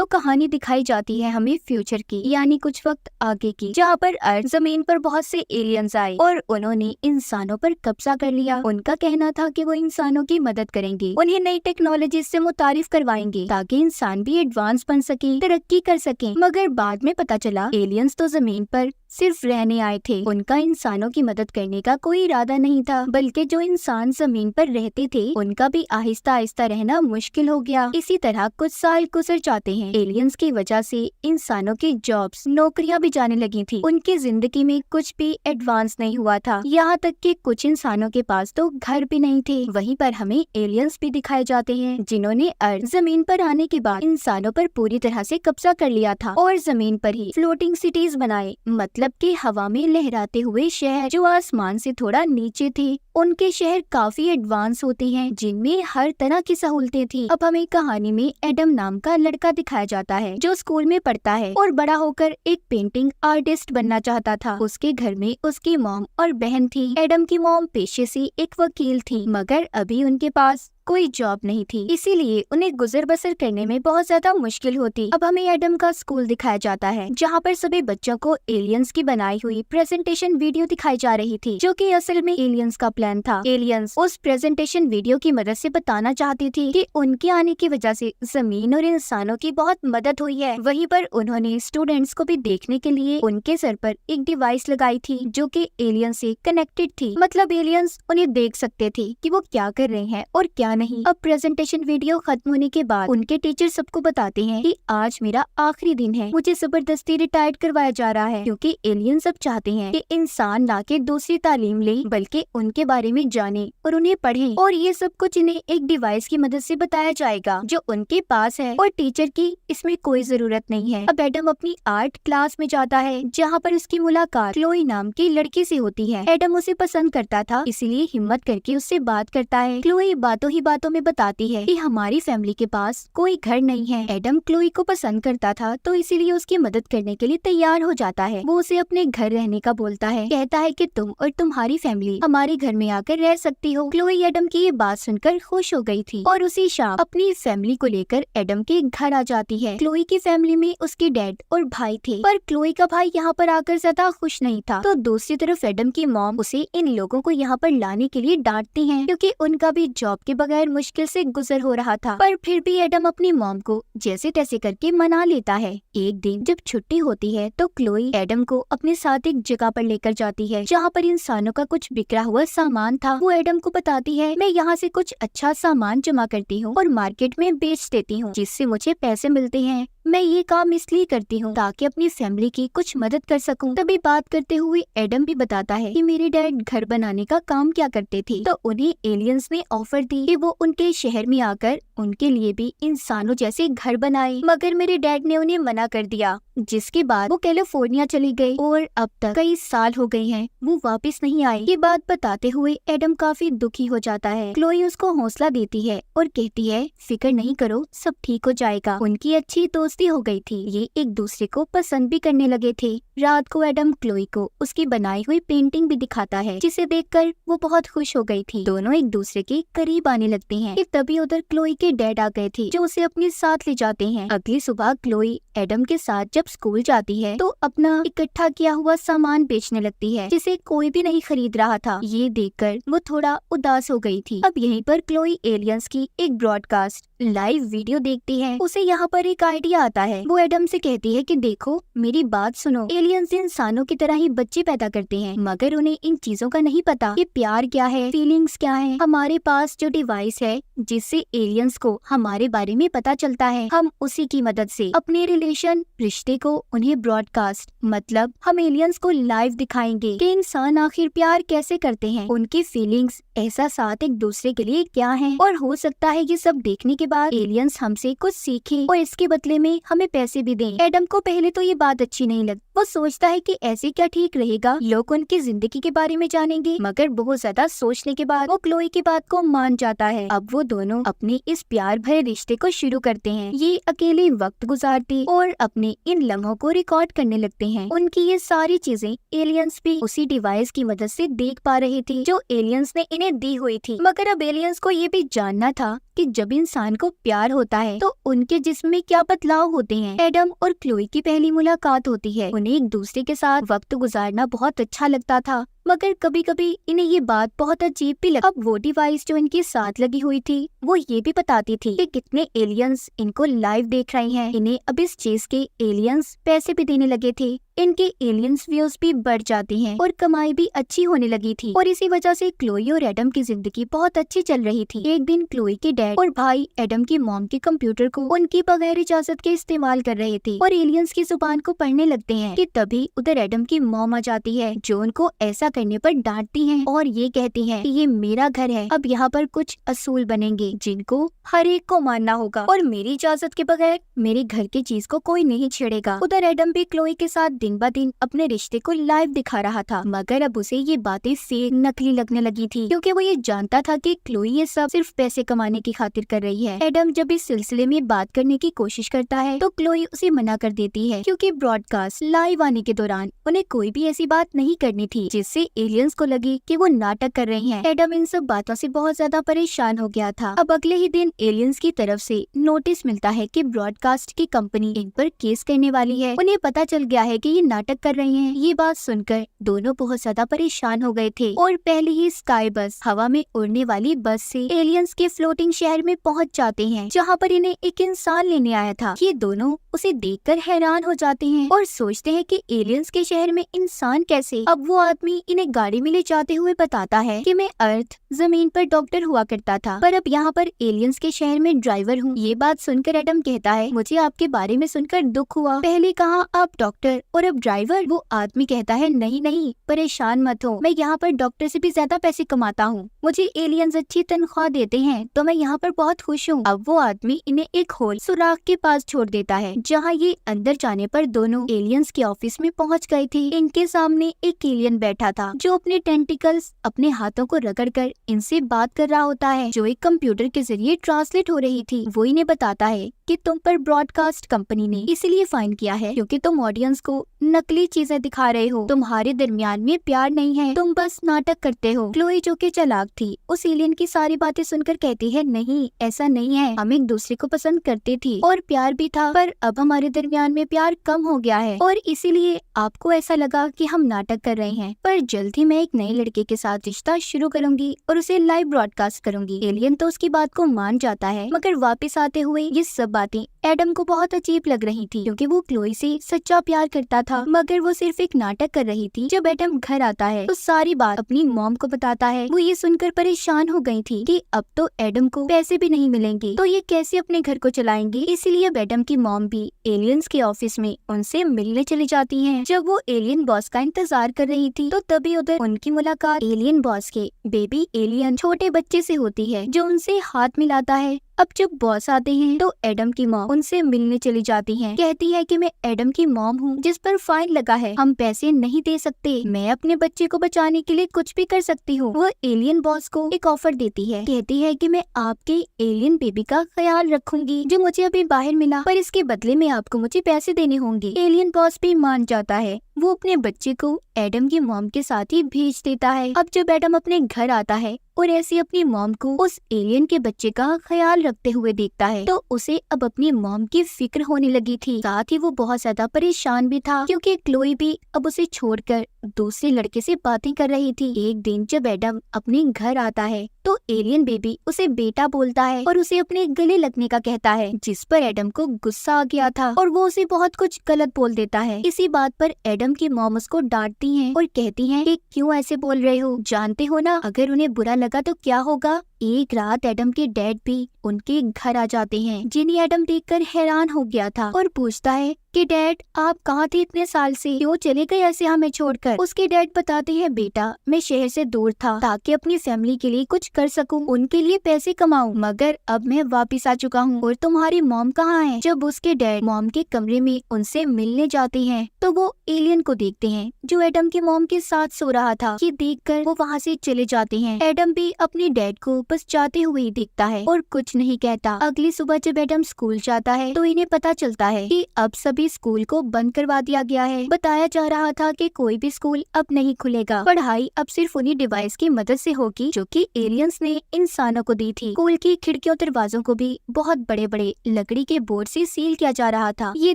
कहानी दिखाई जाती है हमें फ्यूचर की, यानी कुछ वक्त आगे की, जहाँ पर अर्थ जमीन पर बहुत से एलियंस आए और उन्होंने इंसानों पर कब्जा कर लिया। उनका कहना था कि वो इंसानों की मदद करेंगे, उन्हें नई टेक्नोलॉजी से मुतारिफ करवाएंगे ताकि इंसान भी एडवांस बन सके, तरक्की कर सके। मगर बाद में पता चला एलियंस तो जमीन पर सिर्फ रहने आए थे, उनका इंसानों की मदद करने का कोई इरादा नहीं था, बल्कि जो इंसान जमीन पर रहते थे उनका भी आहिस्ता आहिस्ता रहना मुश्किल हो गया। इसी तरह कुछ साल गुजर जाते हैं। एलियंस की वजह से इंसानों की जॉब्स, नौकरियां भी जाने लगी थी। उनकी जिंदगी में कुछ भी एडवांस नहीं हुआ था, यहाँ तक कि कुछ इंसानों के पास तो घर भी नहीं थे। वहीं पर हमें एलियंस भी दिखाए जाते हैं जिन्होंने अर्थ जमीन पर आने के बाद इंसानों पर पूरी तरह से कब्जा कर लिया था और जमीन पर ही फ्लोटिंग सिटीज बनाए, मतलब कि हवा में लहराते हुए शहर जो आसमान से थोड़ा नीचे थे। उनके शहर काफी एडवांस होते हैं जिनमें हर तरह की सहूलतें थी। अब हमें कहानी में एडम नाम का लड़का दिखाया जाता है जो स्कूल में पढ़ता है और बड़ा होकर एक पेंटिंग आर्टिस्ट बनना चाहता था। उसके घर में उसकी मॉम और बहन थी। एडम की मॉम पेशे से एक वकील थी, मगर अभी उनके पास कोई जॉब नहीं थी, इसीलिए उन्हें गुजर बसर करने में बहुत ज्यादा मुश्किल होती। अब हमें एडम का स्कूल दिखाया जाता है जहाँ पर सभी बच्चों को एलियंस की बनाई हुई प्रेजेंटेशन वीडियो दिखाई जा रही थी, जो कि असल में एलियंस का प्लान था। एलियंस उस प्रेजेंटेशन वीडियो की मदद से बताना चाहती थी कि उनके आने की वजह से जमीन और इंसानों की बहुत मदद हुई है। वहीं पर उन्होंने स्टूडेंट्स को भी देखने के लिए उनके सर पर एक डिवाइस लगाई थी जो कि एलियंस से कनेक्टेड थी, मतलब एलियंस उन्हें देख सकते थे कि वो क्या कर रहे हैं और क्या नहीं। अब प्रेजेंटेशन वीडियो खत्म होने के बाद उनके टीचर सबको बताते हैं कि आज मेरा आखिरी दिन है, मुझे जबरदस्ती रिटायर्ड करवाया जा रहा है क्योंकि एलियन सब चाहते हैं कि इंसान ना के दूसरी तालीम ले बल्कि उनके बारे में जाने और उन्हें पढ़े, और ये सब कुछ इन्हें एक डिवाइस की मदद से बताया जाएगा जो उनके पास है और टीचर की इसमें कोई जरूरत नहीं है। अब एडम अपनी आर्ट क्लास में जाता है जहाँ पर उसकी मुलाकात क्लोई नाम की लड़की से होती है। एडम उसे पसंद करता था, इसीलिए हिम्मत करके उससे बात करता है। क्लोई बातों ही बातों में बताती है कि हमारी फैमिली के पास कोई घर नहीं है। एडम क्लोई को पसंद करता था तो इसीलिए उसकी मदद करने के लिए तैयार हो जाता है। वो उसे अपने घर रहने का बोलता है, कहता है कि तुम और तुम्हारी फैमिली हमारे घर में आकर रह सकती हो। क्लोई एडम की ये बात सुनकर खुश हो गई थी और उसी शाम अपनी फैमिली को लेकर एडम के घर आ जाती है। क्लोई की फैमिली में उसके डैड और भाई थे, पर क्लोई का भाई यहाँ पर आकर ज्यादा खुश नहीं था। तो दूसरी तरफ एडम की मॉम उसे इन लोगों को यहाँ पर लाने के लिए डांटती है क्योंकि उनका भी जॉब के बगैर मुश्किल से गुजर हो रहा था, पर फिर भी एडम अपनी मॉम को जैसे तैसे करके मना लेता है। एक दिन जब छुट्टी होती है तो क्लोई एडम को अपने साथ एक जगह पर लेकर जाती है जहाँ पर इंसानों का कुछ बिखरा हुआ सामान था। वो एडम को बताती है, मैं यहाँ से कुछ अच्छा सामान जमा करती हूँ और मार्केट में बेच देती हूँ जिससे मुझे पैसे मिलते हैं। मैं ये काम इसलिए करती हूँ ताकि अपनी फैमिली की कुछ मदद कर सकूं। तभी बात करते हुए एडम भी बताता है कि मेरे डैड घर बनाने का काम क्या करते थे, तो उन्हें एलियंस ने ऑफर दी कि वो उनके शहर में आकर उनके लिए भी इंसानों जैसे घर बनाए, मगर मेरे डैड ने उन्हें मना कर दिया, जिसके बाद वो कैलिफोर्निया चली गई और अब तक कई साल हो गए हैं वो वापस नहीं आई। ये बात बताते हुए एडम काफी दुखी हो जाता है। क्लोई उसको हौसला देती है और कहती है, फिक्र नहीं करो, सब ठीक हो जाएगा। उनकी अच्छी दोस्ती हो गई थी, ये एक दूसरे को पसंद भी करने लगे थे। रात को एडम क्लोई को उसकी बनाई हुई पेंटिंग भी दिखाता है जिसे देखकर वो बहुत खुश हो गई थी। दोनों एक दूसरे के करीब आने लगते हैं कि तभी उधर क्लोई के डैड आ गए थे जो उसे अपने साथ ले जाते हैं। अगली सुबह क्लोई एडम के साथ जब स्कूल जाती है तो अपना इकट्ठा किया हुआ सामान बेचने लगती है जिसे कोई भी नहीं खरीद रहा था। ये देखकर वो थोड़ा उदास हो गई थी। अब यहीं पर क्लोई एलियंस की एक ब्रॉडकास्ट लाइव वीडियो देखती है। उसे यहाँ पर एक आइडिया आता है। वो एडम से कहती है कि देखो मेरी बात सुनो, एलियंस इंसानों की तरह ही बच्चे पैदा करते हैं, मगर उन्हें इन चीजों का नहीं पता कि प्यार क्या है, फीलिंग्स क्या है। हमारे पास जो डिवाइस है जिससे एलियंस को हमारे बारे में पता चलता है, हम उसी की मदद से अपने रिश्ते को उन्हें ब्रॉडकास्ट, मतलब हम एलियंस को लाइव दिखाएंगे कि इंसान आखिर प्यार कैसे करते हैं, उनकी फीलिंग्स, एहसासात एक दूसरे के लिए क्या हैं, और हो सकता है ये सब देखने के बाद एलियंस हमसे कुछ सीखे और इसके बदले में हमें पैसे भी दें। एडम को पहले तो ये बात अच्छी नहीं लगती। वो सोचता है कि ऐसे क्या ठीक रहेगा, लोग उनकी जिंदगी के बारे में जानेंगे, मगर बहुत ज्यादा सोचने के बाद वो क्लोई की बात को मान जाता है। अब वो दोनों अपने इस प्यार भरे रिश्ते को शुरू करते हैं। ये अकेले वक्त गुजारते और अपने इन लम्हों को रिकॉर्ड करने लगते हैं। उनकी ये सारी चीजें एलियंस भी उसी डिवाइस की मदद से देख पा रहे थे जो एलियंस ने इन्हें दी हुई थी। मगर अब एलियंस को ये भी जानना था कि जब इंसान उनको प्यार होता है तो उनके जिस्म में क्या बदलाव होते हैं। एडम और क्लोई की पहली मुलाकात होती है। उन्हें एक दूसरे के साथ वक्त गुजारना बहुत अच्छा लगता था, मगर कभी कभी इन्हें ये बात बहुत अजीब भी लगी। अब वो डिवाइस जो इनके साथ लगी हुई थी वो ये भी बताती थी कि कितने एलियंस इनको लाइव देख रहे हैं। इन्हें अब इस चीज के एलियंस पैसे भी देने लगे थे। इनके एलियंस व्यूज भी बढ़ जाती हैं और कमाई भी अच्छी होने लगी थी और इसी वजह से क्लोई और एडम की जिंदगी बहुत अच्छी चल रही थी। एक दिन क्लोई के डैड और भाई एडम की मॉम के कंप्यूटर को उनकी बगैर इजाजत के इस्तेमाल कर रहे थे और एलियंस की जुबान को पढ़ने लगते हैं कि तभी उधर एडम की मॉम आ जाती है जो उनको ऐसा करने पर डांटती हैं और ये कहती हैं कि ये मेरा घर है, अब यहाँ पर कुछ असूल बनेंगे जिनको हर एक को मानना होगा और मेरी इजाजत के बगैर मेरे घर की चीज को कोई नहीं छेड़ेगा। उधर एडम भी क्लोई के साथ दिन ब दिन अपने रिश्ते को लाइव दिखा रहा था, मगर अब उसे ये बातें फेक नकली लगने लगी थी क्योंकि वो ये जानता था कि क्लोई ये सब सिर्फ पैसे कमाने की खातिर कर रही है। एडम जब इस सिलसिले में बात करने की कोशिश करता है तो क्लोई उसे मना कर देती है क्योंकि ब्रॉडकास्ट लाइव आने के दौरान उन्हें कोई भी ऐसी बात नहीं करनी थी जिससे एलियंस को लगे कि वो नाटक कर रही हैं। एडम इन सब बातों से बहुत ज्यादा परेशान हो गया था। अब अगले ही दिन एलियंस की तरफ से नोटिस मिलता है कि ब्रॉडकास्ट की कंपनी इन पर केस करने वाली है। उन्हें पता चल गया है कि ये नाटक कर रही हैं। ये बात सुनकर दोनों बहुत ज्यादा परेशान हो गए थे और पहले ही स्काई बस हवा में उड़ने वाली बस से एलियंस के फ्लोटिंग शहर में पहुंच जाते हैं जहां पर इन्हें एक इंसान लेने आया था। ये दोनों उसे देखकर हैरान हो जाते हैं और सोचते हैं कि एलियंस के शहर में इंसान कैसे। अब वो आदमी इन्हें गाड़ी में ले जाते हुए बताता है कि मैं अर्थ जमीन पर डॉक्टर हुआ करता था पर अब यहाँ पर एलियंस के शहर में ड्राइवर हूँ। ये बात सुनकर एडम कहता है मुझे आपके बारे में सुनकर दुख हुआ, पहले कहा आप डॉक्टर और अब ड्राइवर। वो आदमी कहता है नहीं नहीं परेशान मत हो, मैं यहाँ पर डॉक्टर से भी ज्यादा पैसे कमाता हूँ, मुझे एलियंस अच्छी तनख्वाह देते हैं तो मैं यहाँ पर बहुत खुश हूँ। अब वो आदमी इन्हें एक होल सुराख के पास छोड़ देता है जहाँ ये अंदर जाने पर दोनों एलियंस के ऑफिस में पहुँच गए थे। इनके सामने एक एलियन बैठा था जो अपने टेंटिकल्स अपने हाथों को रगड़कर इनसे बात कर रहा होता है जो एक कंप्यूटर के जरिए ट्रांसलेट हो रही थी। वो इन्हें बताता है कि तुम पर ब्रॉडकास्ट कंपनी ने इसलिए फाइन किया है क्योंकि तुम ऑडियंस को नकली चीजें दिखा रहे हो, तुम्हारे दरमियान में प्यार नहीं है, तुम बस नाटक करते हो। क्लोई जो कि चालाक थी उस एलियन की सारी बातें सुनकर कहती है नहीं ऐसा नहीं है, हम एक दूसरे को पसंद करते थे और प्यार भी था पर अब हमारे दरमियान में प्यार कम हो गया है और इसीलिए आपको ऐसा लगा कि हम नाटक कर रहे हैं, पर जल्द ही मैं एक नए लड़के के साथ रिश्ता शुरू करूंगी और उसे लाइव ब्रॉडकास्ट करूंगी। एलियन तो उसकी बात को मान जाता है मगर वापस आते हुए ये सब बातें एडम को बहुत अजीब लग रही थी क्योंकि वो क्लोई से सच्चा प्यार करता था मगर वो सिर्फ एक नाटक कर रही थी। जब एडम घर आता है तो सारी बात अपनी मॉम को बताता है। वो ये सुनकर परेशान हो गई थी कि अब तो एडम को पैसे भी नहीं मिलेंगे तो ये कैसे अपने घर को चलाएंगे। इसीलिए अब एडम की मॉम भी एलियंस के ऑफिस में उनसे मिलने चली जाती है। जब वो एलियन बॉस का इंतजार कर रही थी तो तभी उधर उनकी मुलाकात एलियन बॉस के बेबी एलियन छोटे बच्चे से होती है जो उनसे हाथ मिलाता है। अब जब बॉस आते हैं तो एडम की मॉम उनसे मिलने चली जाती है, कहती है कि मैं एडम की मॉम हूँ जिस पर फाइन लगा है, हम पैसे नहीं दे सकते, मैं अपने बच्चे को बचाने के लिए कुछ भी कर सकती हूँ। वह एलियन बॉस को एक ऑफर देती है, कहती है कि मैं आपके एलियन बेबी का ख्याल रखूंगी जो मुझे अभी बाहर मिला, पर इसके बदले में आपको मुझे पैसे देने होंगे। एलियन बॉस भी मान जाता है, वो अपने बच्चे को एडम की मॉम के साथ ही भेज देता है। अब जब एडम अपने घर आता है और ऐसे अपनी मॉम को उस एलियन के बच्चे का ख्याल रखते हुए देखता है तो उसे अब अपनी मॉम की फिक्र होने लगी थी। साथ ही वो बहुत ज्यादा परेशान भी था क्योंकि क्लोई भी अब उसे छोड़कर दूसरे लड़के से बातें कर रही थी। एक दिन जब एडम अपने घर आता है तो एलियन बेबी उसे बेटा बोलता है और उसे अपने गले लगने का कहता है, जिस पर एडम को गुस्सा आ गया था और वो उसे बहुत कुछ गलत बोल देता है। इसी बात पर एडम की मॉम उसको डांटती हैं और कहती हैं कि क्यों ऐसे बोल रहे हो, जानते हो ना अगर उन्हें बुरा लगा तो क्या होगा। एक रात एडम के डैड भी उनके घर आ जाते हैं जिन्हें एडम देखकर हैरान हो गया था और पूछता है कि डैड आप कहाँ थे इतने साल से, क्यों चले गए ऐसे हमें छोड़कर। उसके डैड बताते हैं बेटा मैं शहर से दूर था ताकि अपनी फैमिली के लिए कुछ कर सकूं, उनके लिए पैसे कमाऊं, मगर अब मैं वापस आ चुका हूं और तुम्हारी मॉम कहाँ है। जब उसके डैड मॉम के कमरे में उनसे मिलने जाते हैं तो वो एलियन को देखते हैं जो एडम की मॉम के साथ सो रहा था। ये देखकर वो वहाँ से चले जाते हैं। एडम भी अपने डैड को वापस जाते हुए ही दिखता है और कुछ नहीं कहता। अगली सुबह जब एडम स्कूल जाता है तो इन्हें पता चलता है कि अब सभी स्कूल को बंद करवा दिया गया है। बताया जा रहा था कि कोई भी स्कूल अब नहीं खुलेगा, पढ़ाई अब सिर्फ उन्हीं डिवाइस की मदद से होगी जो कि एलियंस ने इंसानों को दी थी। स्कूल की खिड़कियों दरवाजों को भी बहुत बड़े बड़े लकड़ी के बोर्ड से सील किया जा रहा था। ये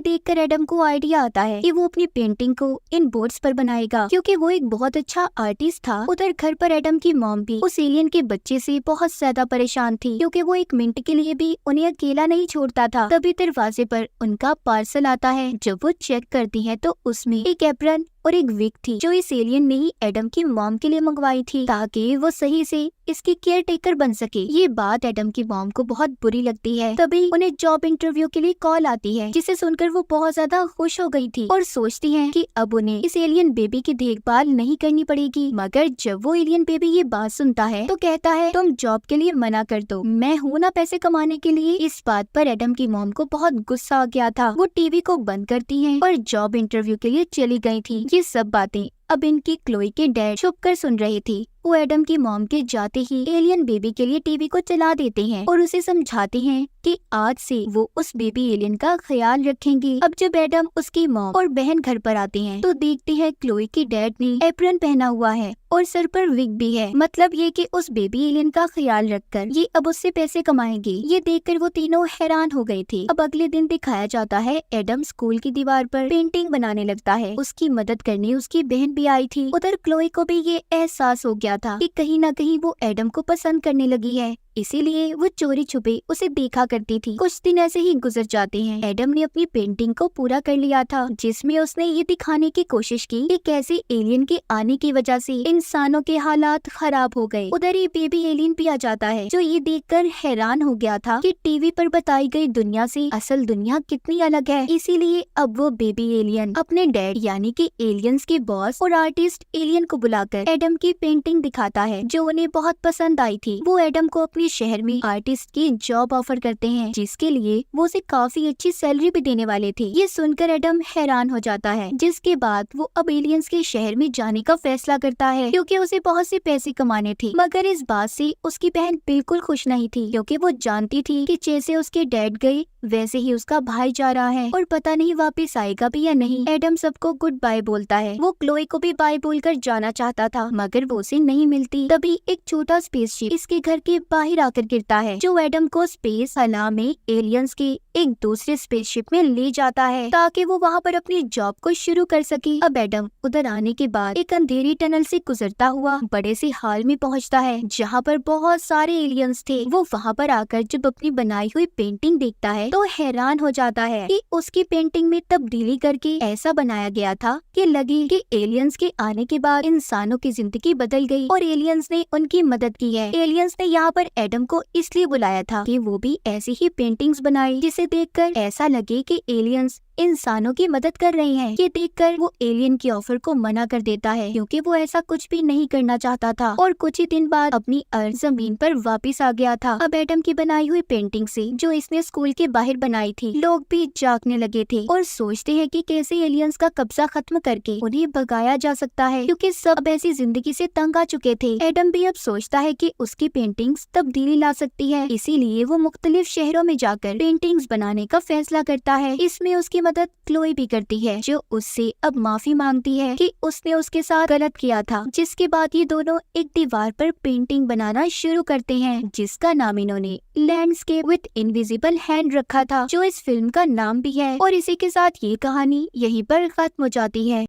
देखकर एडम को आइडिया आता है कि वो अपनी पेंटिंग को इन बोर्ड्स पर बनाएगा, क्योंकि वो एक बहुत अच्छा आर्टिस्ट था। उधर घर पर एडम की मॉम भी उस एलियन के बच्चे से बहुत ज्यादा परेशान थी, क्योंकि वो एक मिनट के लिए भी उन्हें अकेला नहीं छोड़ता था। तभी दरवाजे पर उनका पार्सल आता है। जब वो चेक करती है तो उसमें एक एप्रन और एक विग थी जो इस एलियन ने ही एडम की मॉम के लिए मंगवाई थी, ताकि वो सही से इसकी केयर टेकर बन सके। ये बात एडम की मॉम को बहुत बुरी लगती है। तभी उन्हें जॉब इंटरव्यू के लिए कॉल आती है, जिसे सुनकर वो बहुत ज्यादा खुश हो गई थी और सोचती है कि अब उन्हें इस एलियन बेबी की देखभाल नहीं करनी पड़ेगी। मगर जब वो एलियन बेबी ये बात सुनता है तो कहता है, तुम जॉब के लिए मना कर दो, मैं हूँ ना पैसे कमाने के लिए। इस बात पर एडम की मॉम को बहुत गुस्सा आ गया था। वो टीवी को बंद करती है और जॉब इंटरव्यू के लिए चली गई थी। ये सब बातें अब इनकी क्लोई के डैड छुपकर सुन रहे थे। वो एडम की मॉम के जाते ही एलियन बेबी के लिए टीवी को चला देते हैं और उसे समझाते हैं कि आज से वो उस बेबी एलियन का ख्याल रखेंगे। अब जब एडम, उसकी मॉम और बहन घर पर आते हैं तो देखते हैं क्लोई की डैड ने एप्रन पहना हुआ है और सर पर विग भी है। मतलब ये कि उस बेबी एलियन का ख्याल रखकर ये अब उससे पैसे कमाएंगे। ये देखकर वो तीनों हैरान हो गए थे। अब अगले दिन दिखाया जाता है एडम स्कूल की दीवार पर पेंटिंग बनाने लगता है। उसकी मदद करने उसकी बहन भी आई थी। उधर क्लोई को भी ये एहसास हो गया था कि कहीं न कहीं वो एडम को पसंद करने लगी है, इसीलिए वो चोरी छुपे उसे देखा करती थी। कुछ दिन ऐसे ही गुजर जाते हैं। एडम ने अपनी पेंटिंग को पूरा कर लिया था, जिसमें उसने ये दिखाने की कोशिश की कि कैसे एलियन के आने की वजह से इंसानों के हालात खराब हो गए। उधर ही बेबी एलियन भी आ जाता है, जो ये देखकर हैरान हो गया था कि टीवी पर बताई गई दुनिया से असल दुनिया कितनी अलग है। इसीलिए अब वो बेबी एलियन अपने डैड यानी कि एलियंस के बॉस और आर्टिस्ट एलियन को बुलाकर एडम की पेंटिंग दिखाता है, जो उन्हें बहुत पसंद आई थी। वो एडम को अपने शहर में आर्टिस्ट की जॉब ऑफर करते हैं, जिसके लिए वो उसे काफी अच्छी सैलरी भी देने वाले थे। ये सुनकर एडम हैरान हो जाता है, जिसके बाद वो अब एलियंस के शहर में जाने का फैसला करता है, क्योंकि उसे बहुत से पैसे कमाने थे। मगर इस बात से उसकी बहन बिल्कुल खुश नहीं थी, क्योंकि वो जानती थी कि जैसे उसके डैड गए वैसे ही उसका भाई जा रहा है और पता नहीं वापस आएगा भी या नहीं। एडम सबको गुड बाय बोलता है। वो क्लोई को भी बाय बोलकर जाना चाहता था, मगर वो उसे नहीं मिलती। तभी एक छोटा स्पेसशिप इसके घर के बाहर आकर गिरता है, जो एडम को स्पेस हला में एलियंस के एक दूसरे स्पेसशिप में ले जाता है, ताकि वो वहाँ पर अपनी जॉब को शुरू कर सके। अब एडम उधर आने के बाद एक अंधेरी टनल से गुजरता हुआ बड़े से हॉल में पहुँचता है, जहाँ पर बहुत सारे एलियंस थे। वो वहाँ पर आकर जब अपनी बनाई हुई पेंटिंग देखता है तो हैरान हो जाता है कि उसकी पेंटिंग में तब्दीली करके ऐसा बनाया गया था कि लगे कि एलियंस के आने के बाद इंसानों की जिंदगी बदल गई और एलियंस ने उनकी मदद की है। एलियंस ने यहाँ पर एडम को इसलिए बुलाया था कि वो भी ऐसी ही पेंटिंग्स बनाए, जिसे देखकर ऐसा लगे कि एलियंस इंसानों की मदद कर रहे हैं। ये देखकर वो एलियन की ऑफर को मना कर देता है, क्योंकि वो ऐसा कुछ भी नहीं करना चाहता था और कुछ ही दिन बाद अपनी अर्थ जमीन पर वापस आ गया था। अब एडम की बनाई हुई पेंटिंग से, जो इसने स्कूल के बाहर बनाई थी, लोग भी जागने लगे थे और सोचते हैं कि कैसे एलियंस का कब्जा खत्म करके उन्हें भगाया जा सकता है, क्योंकि सब ऐसी जिंदगी से तंग आ चुके थे। एडम भी अब सोचता है कि उसकी पेंटिंग्स तब्दीली ला सकती है, इसीलिए वो मुख्तलिफ शहरों में जाकर पेंटिंग्स बनाने का फैसला करता है। इसमें उसकी मदद क्लोई भी करती है, जो उससे अब माफी मांगती है कि उसने उसके साथ गलत किया था। जिसके बाद ये दोनों एक दीवार पर पेंटिंग बनाना शुरू करते हैं, जिसका नाम इन्होंने लैंडस्केप विद इनविजिबल हैंड रखा था, जो इस फिल्म का नाम भी है। और इसी के साथ ये कहानी यहीं पर खत्म हो जाती है।